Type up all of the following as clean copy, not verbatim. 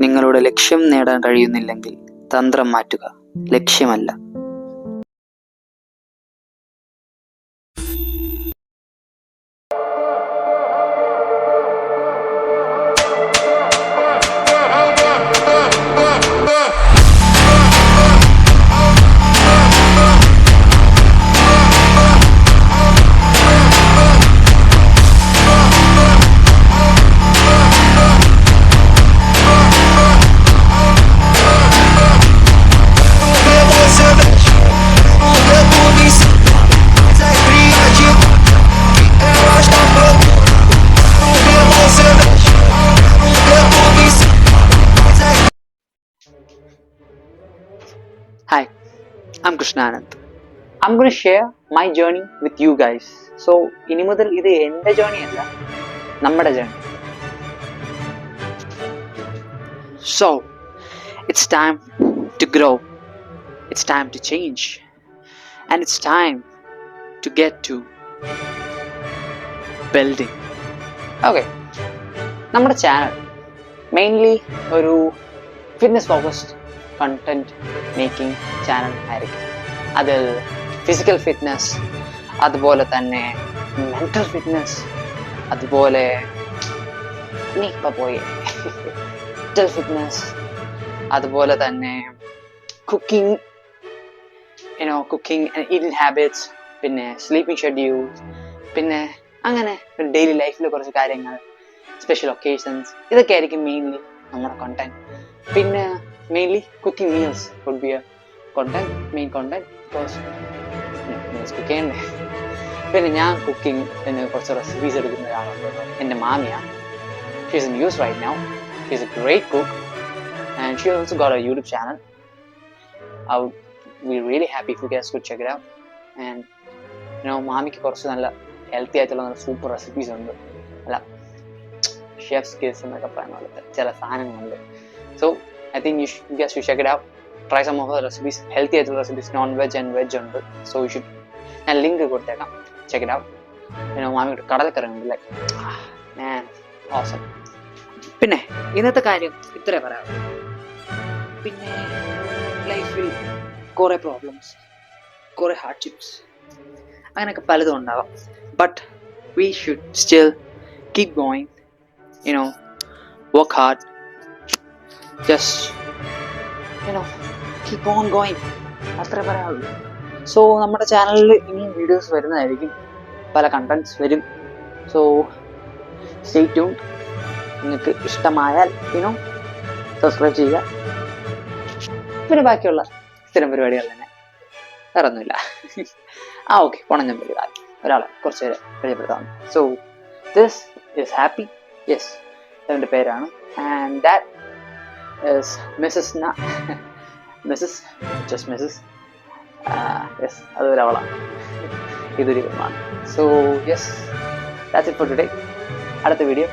നിങ്ങളുടെ ലക്ഷ്യം നേടാൻ കഴിയുന്നില്ലെങ്കിൽ തന്ത്രം മാറ്റുക, ലക്ഷ്യമല്ല. Hi, I'm Krishna Anand. I'm going to share my journey with you guys. So, ഇനി മുതൽ ഇത് എൻ്റെ ജേർണി അല്ല, നമ്മുടെ journey. So, it's time to grow. It's time to change. And it's time to get to building. Okay. നമ്മുടെ channel mainly ഒരു fitness focused content making channel ആയിരിക്കും. അതിൽ ഫിസിക്കൽ ഫിറ്റ്നസ്, അതുപോലെ തന്നെ മെൻ്റൽ ഫിറ്റ്നസ്, അതുപോലെ മെൻ്റൽ ഫിറ്റ്നസ്, അതുപോലെ തന്നെ cooking, cooking and eating habits, പിന്നെ സ്ലീപ്പിംഗ് ഷെഡ്യൂൾസ്, പിന്നെ അങ്ങനെ ഡെയിലി ലൈഫിലെ കുറച്ച് കാര്യങ്ങൾ, സ്പെഷ്യൽ ഒക്കേഷൻസ്, ഇതൊക്കെ ആയിരിക്കും മെയിൻലി നമ്മുടെ കണ്ടന്റ്. പിന്നെ mainly cooking meals would be a main content because meals cook ചെയ്യണ്ടേ. പിന്നെ ഞാൻ കുക്കിംഗ് പിന്നെ കുറച്ച് റെസിപ്പീസ് എടുക്കുന്ന ഒരാളുണ്ട്, എൻ്റെ മാമിയാണ്. She is in US right now. She is a great cook and she also got a YouTube channel. I would be really happy if you guys could check it out. And മാമിക്ക് കുറച്ച് നല്ല healthy ആയിട്ടുള്ള നല്ല super recipes ഉണ്ട്, അല്ല chef skills എന്നൊക്കെ പറയുന്ന പോലത്തെ ചില സാധനങ്ങളുണ്ട്. So I think you guys should check it out. Try some of the recipes, healthy ആയിട്ടുള്ള recipes, non-veg and veg ഉണ്ട്. So you should, ഞാൻ ലിങ്ക് കൊടുത്തേക്കാം, check it out. മാമി കടലക്കറി ഉണ്ട്, ലൈക്ക് man, awesome. പിന്നെ ഇന്നത്തെ കാര്യം ഇത്രേ പറയാം. പിന്നെ ലൈഫിൽ കുറേ പ്രോബ്ലംസ്, കുറേ ഹാർഡ്ഷിപ്സ്, അങ്ങനെയൊക്കെ പലതും ഉണ്ടാവാം. But we should still keep going, work hard. Just keep on going, അത്രേ പറയാനുള്ളൂ. സോ നമ്മുടെ ചാനലിൽ ഇനിയും വീഡിയോസ് വരുന്നതായിരിക്കും, പല കണ്ടന്റ്സ് വരും. So stay tuned. നിങ്ങൾക്ക് ഇഷ്ടമായാൽ സബ്സ്ക്രൈബ് ചെയ്യുക. പിന്നെ ബാക്കിയുള്ള സ്ഥിരം പരിപാടികൾ തന്നെ, വേറെ ഒന്നുമില്ല. ഓക്കെ, പണം ഞാൻ വരിക ഒരാളെ കുറച്ച് പേരെ പരിചയപ്പെടുത്താം. So this is Happy, yes അതിൻ്റെ പേരാണ്. And that is Mrs. Just Mrs. Yes, അതൊരു അവളാണ്, ഇതൊരു ആണ്. So yes, that's it for today. അടുത്ത വീഡിയോ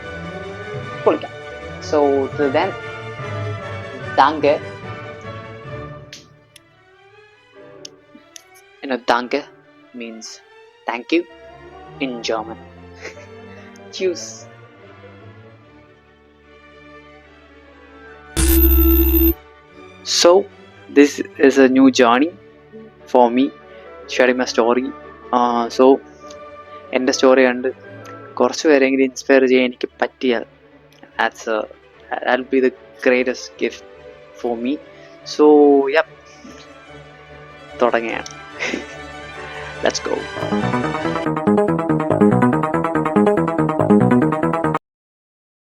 പൊളിക്കാം. So till then, danke. Danke means thank you in German. Tschüss. So this is a new journey for me, sharing my story. So എൻ്റെ story കണ്ട് കുറച്ച് പേരെങ്കിലും ഇൻസ്പയർ ചെയ്യാൻ എനിക്ക് പറ്റിയാൽ that'll be the greatest gift for me. So yep, തുടങ്ങുകയാണ്. Let's go.